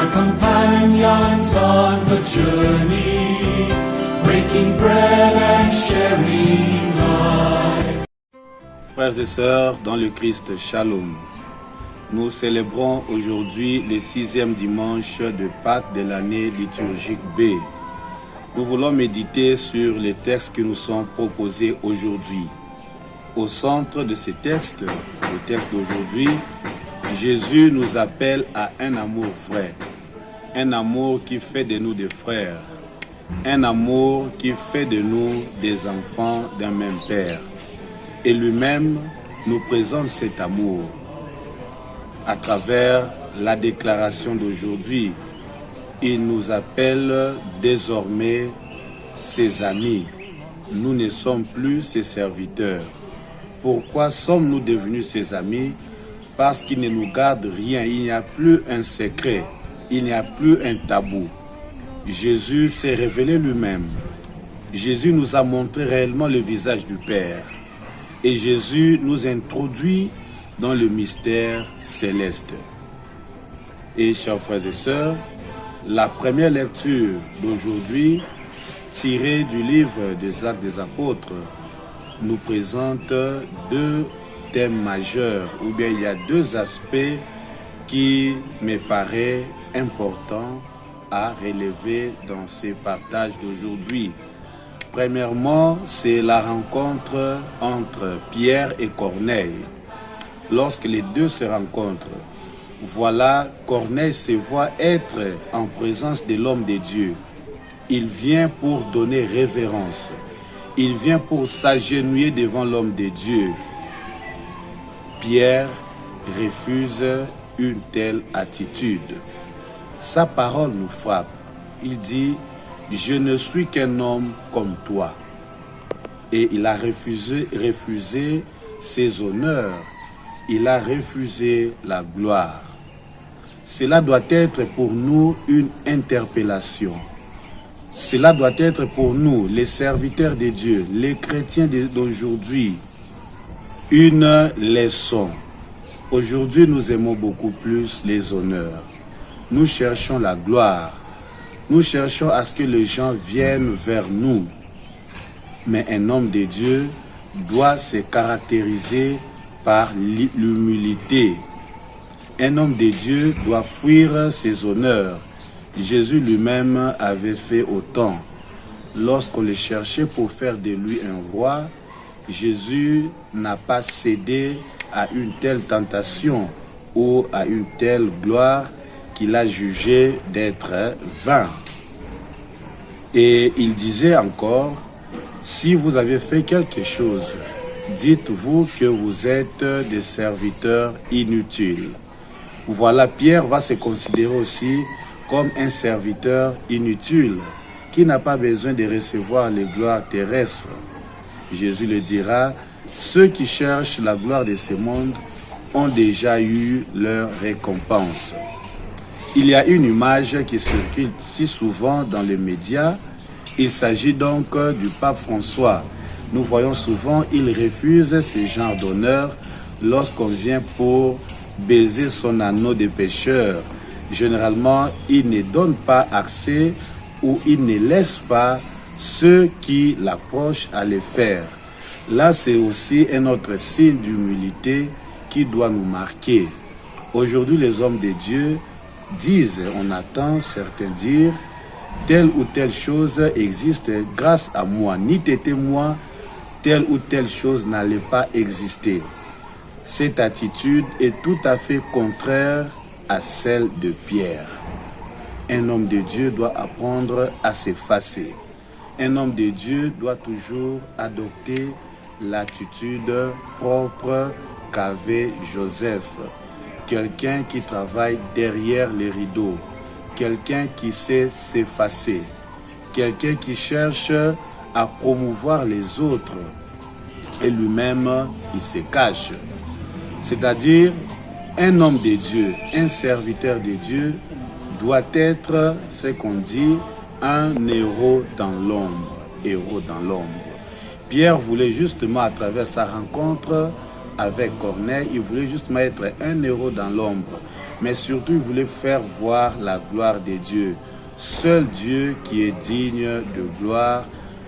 our companions on the journey, breaking bread and sharing life. Frères et sœurs dans le Christ, Shalom. Nous célébrons aujourd'hui le 6e dimanche de Pâques de l'année liturgique B. Nous voulons méditer sur les textes qui nous sont proposés aujourd'hui. Au centre de ces textes, le texte d'aujourd'hui, Jésus nous appelle à un amour vrai, un amour qui fait de nous des frères, un amour qui fait de nous des enfants d'un même Père. Et lui-même nous présente cet amour à travers la déclaration d'aujourd'hui. Il nous appelle désormais ses amis. Nous ne sommes plus ses serviteurs. Pourquoi sommes-nous devenus ses amis? Parce qu'il ne nous garde rien. Il n'y a plus un secret. Il n'y a plus un tabou. Jésus s'est révélé lui-même. Jésus nous a montré réellement le visage du Père. Et Jésus nous introduit dans le mystère céleste. Et chers frères et sœurs, la première lecture d'aujourd'hui, tirée du livre des Actes des Apôtres, nous présente deux thèmes majeurs, ou bien il y a deux aspects qui me paraissent importants à relever dans ces partages d'aujourd'hui. Premièrement, c'est la rencontre entre Pierre et Corneille. Lorsque les deux se rencontrent, voilà, Corneille se voit être en présence de l'homme de Dieu. Il vient pour donner révérence. Il vient pour s'agenouiller devant l'homme de Dieu. Pierre refuse une telle attitude. Sa parole nous frappe. Il dit, « Je ne suis qu'un homme comme toi. » Et il a refusé ses honneurs. Il a refusé la gloire. Cela doit être pour nous une interpellation. Cela doit être pour nous, les serviteurs de Dieu, les chrétiens d'aujourd'hui, une leçon. Aujourd'hui, nous aimons beaucoup plus les honneurs. Nous cherchons la gloire. Nous cherchons à ce que les gens viennent vers nous. Mais un homme de Dieu doit se caractériser par l'humilité. Un homme de Dieu doit fuir ses honneurs. Jésus lui-même avait fait autant. Lorsqu'on le cherchait pour faire de lui un roi, Jésus n'a pas cédé à une telle tentation ou à une telle gloire qu'il a jugé d'être vain. Et il disait encore, si vous avez fait quelque chose, dites-vous que vous êtes des serviteurs inutiles. Voilà, Pierre va se considérer aussi comme un serviteur inutile, qui n'a pas besoin de recevoir les gloires terrestres. Jésus le dira, ceux qui cherchent la gloire de ce monde ont déjà eu leur récompense. Il y a une image qui circule si souvent dans les médias. Il s'agit donc du pape François. Nous voyons souvent, il refuse ce genre d'honneur lorsqu'on vient pour baiser son anneau de pécheur. Généralement, il ne donne pas accès ou il ne laisse pas ceux qui l'approchent à le faire. Là, c'est aussi un autre signe d'humilité qui doit nous marquer. Aujourd'hui, les hommes de Dieu disent, on attend certains dire, telle ou telle chose existe grâce à moi. Ni t'étais moi, telle ou telle chose n'allait pas exister. Cette attitude est tout à fait contraire à celle de Pierre. Un homme de Dieu doit apprendre à s'effacer. Un homme de Dieu doit toujours adopter l'attitude propre qu'avait Joseph. Quelqu'un qui travaille derrière les rideaux. Quelqu'un qui sait s'effacer. Quelqu'un qui cherche à promouvoir les autres. Et lui-même, il se cache. C'est-à-dire, un homme de Dieu, un serviteur de Dieu, doit être ce qu'on dit un héros dans l'ombre. Héros dans l'ombre. Pierre voulait justement, à travers sa rencontre, avec Corneille, il voulait juste mettre un héros dans l'ombre. Mais surtout, il voulait faire voir la gloire de Dieu. Seul Dieu qui est digne de gloire,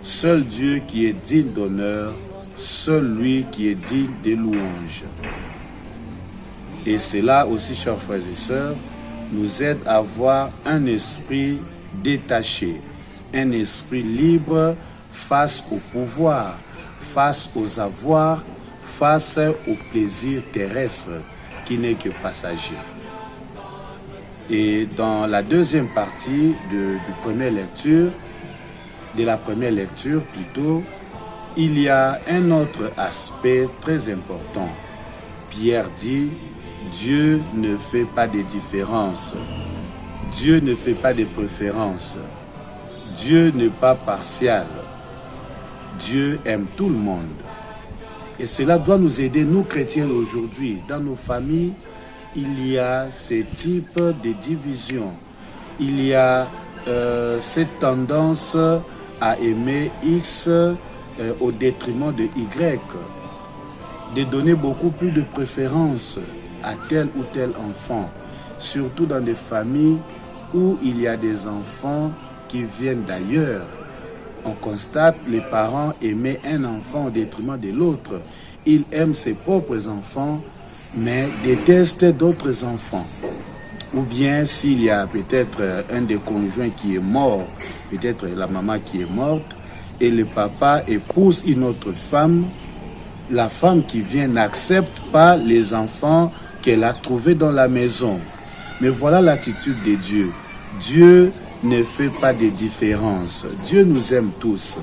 seul Dieu qui est digne d'honneur, seul lui qui est digne des louanges. Et cela aussi, chers frères et sœurs, nous aide à avoir un esprit détaché, un esprit libre face au pouvoir, face aux avoirs, face au plaisir terrestre qui n'est que passager. Et dans la deuxième partie de la première lecture plutôt, il y a un autre aspect très important. Pierre dit, Dieu ne fait pas de différence. Dieu ne fait pas de préférences. Dieu n'est pas partial. Dieu aime tout le monde. Et cela doit nous aider, nous chrétiens aujourd'hui. Dans nos familles, il y a ce type de division. Il y a cette tendance à aimer X au détriment de Y. De donner beaucoup plus de préférence à tel ou tel enfant. Surtout dans des familles où il y a des enfants qui viennent d'ailleurs. On constate les parents aimer un enfant au détriment de l'autre. Ils aiment ses propres enfants, mais détestent d'autres enfants. Ou bien s'il y a peut-être un des conjoints qui est mort, peut-être la maman qui est morte, et le papa épouse une autre femme, la femme qui vient n'accepte pas les enfants qu'elle a trouvés dans la maison. Mais voilà l'attitude de Dieu. Dieu ne fait pas de différence. Dieu nous aime tous.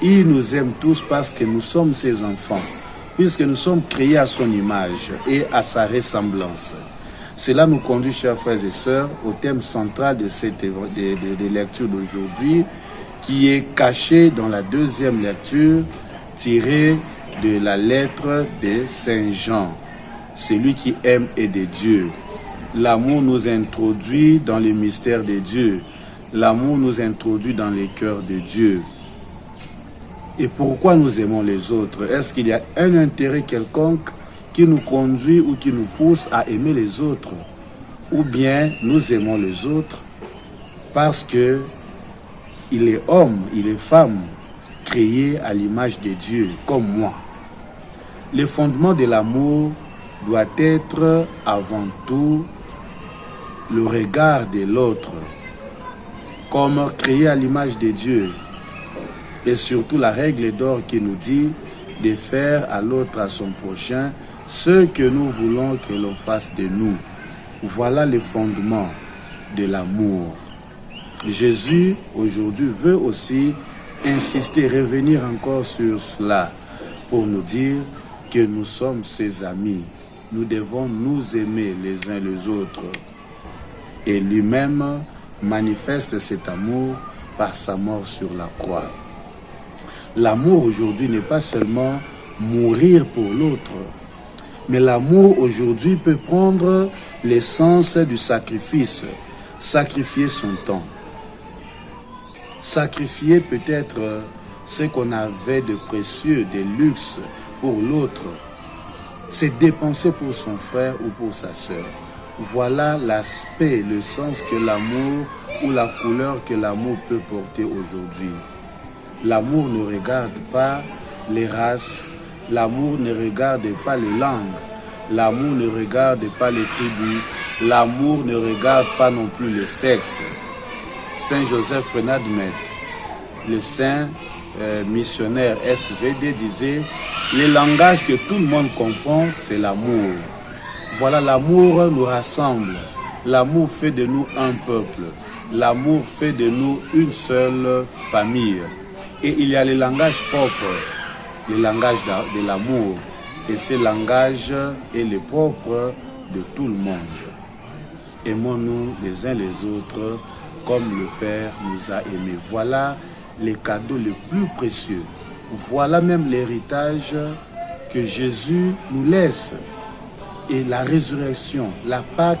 Il nous aime tous parce que nous sommes ses enfants, puisque nous sommes créés à son image et à sa ressemblance. Cela nous conduit, chers frères et sœurs, au thème central de cette lecture d'aujourd'hui, qui est caché dans la deuxième lecture, tirée de la lettre de Saint Jean. Celui qui aime est de Dieu. L'amour nous introduit dans les mystères de Dieu. L'amour nous introduit dans les cœurs de Dieu. Et pourquoi nous aimons les autres? Est-ce qu'il y a un intérêt quelconque qui nous conduit ou qui nous pousse à aimer les autres? Ou bien nous aimons les autres parce que il est homme, il est femme, créé à l'image de Dieu, comme moi. Le fondement de l'amour doit être avant tout le regard de l'autre, comme créé à l'image de Dieu. Et surtout la règle d'or qui nous dit de faire à l'autre, à son prochain, ce que nous voulons que l'on fasse de nous. Voilà le fondement de l'amour. Jésus, aujourd'hui, veut aussi insister, revenir encore sur cela, pour nous dire que nous sommes ses amis. Nous devons nous aimer les uns les autres. Et lui-même manifeste cet amour par sa mort sur la croix. L'amour aujourd'hui n'est pas seulement mourir pour l'autre, mais l'amour aujourd'hui peut prendre l'essence du sacrifice, sacrifier son temps, sacrifier peut-être ce qu'on avait de précieux, de luxe pour l'autre, c'est dépenser pour son frère ou pour sa sœur. Voilà l'aspect, le sens que l'amour ou la couleur que l'amour peut porter aujourd'hui. L'amour ne regarde pas les races, l'amour ne regarde pas les langues, l'amour ne regarde pas les tribus, l'amour ne regarde pas non plus le sexe. Saint Joseph Renadmet, le saint missionnaire SVD, disait « Le langage que tout le monde comprend, c'est l'amour ». Voilà, l'amour nous rassemble, l'amour fait de nous un peuple, l'amour fait de nous une seule famille. Et il y a le langage propre, le langage de l'amour. Et ce langage est le propre de tout le monde. Aimons-nous les uns les autres comme le Père nous a aimés. Voilà les cadeaux les plus précieux. Voilà même l'héritage que Jésus nous laisse. Et la résurrection, la Pâque,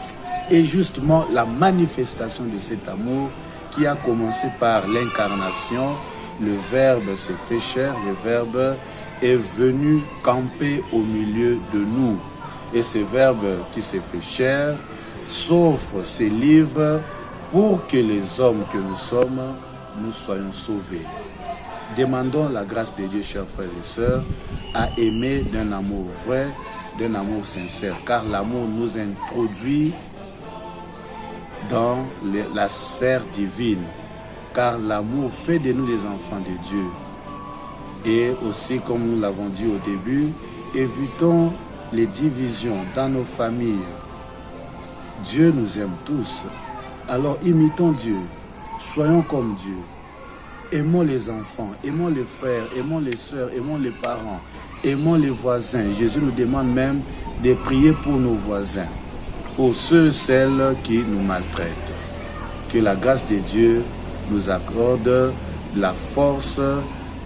est justement la manifestation de cet amour qui a commencé par l'incarnation. Le Verbe s'est fait chair, le Verbe est venu camper au milieu de nous. Et ce Verbe qui s'est fait chair s'offre ses livres pour que les hommes que nous sommes, nous soyons sauvés. Demandons la grâce de Dieu, chers frères et sœurs, à aimer d'un amour vrai, d'un amour sincère, car l'amour nous introduit dans la sphère divine, car l'amour fait de nous des enfants de Dieu. Et aussi, comme nous l'avons dit au début, évitons les divisions dans nos familles. Dieu nous aime tous, alors imitons Dieu, soyons comme Dieu. Aimons les enfants, aimons les frères, aimons les sœurs, aimons les parents, aimons les voisins. Jésus nous demande même de prier pour nos voisins, pour ceux et celles qui nous maltraitent. Que la grâce de Dieu nous accorde la force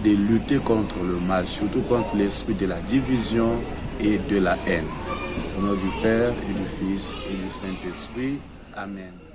de lutter contre le mal, surtout contre l'esprit de la division et de la haine. Au nom du Père et du Fils et du Saint-Esprit. Amen.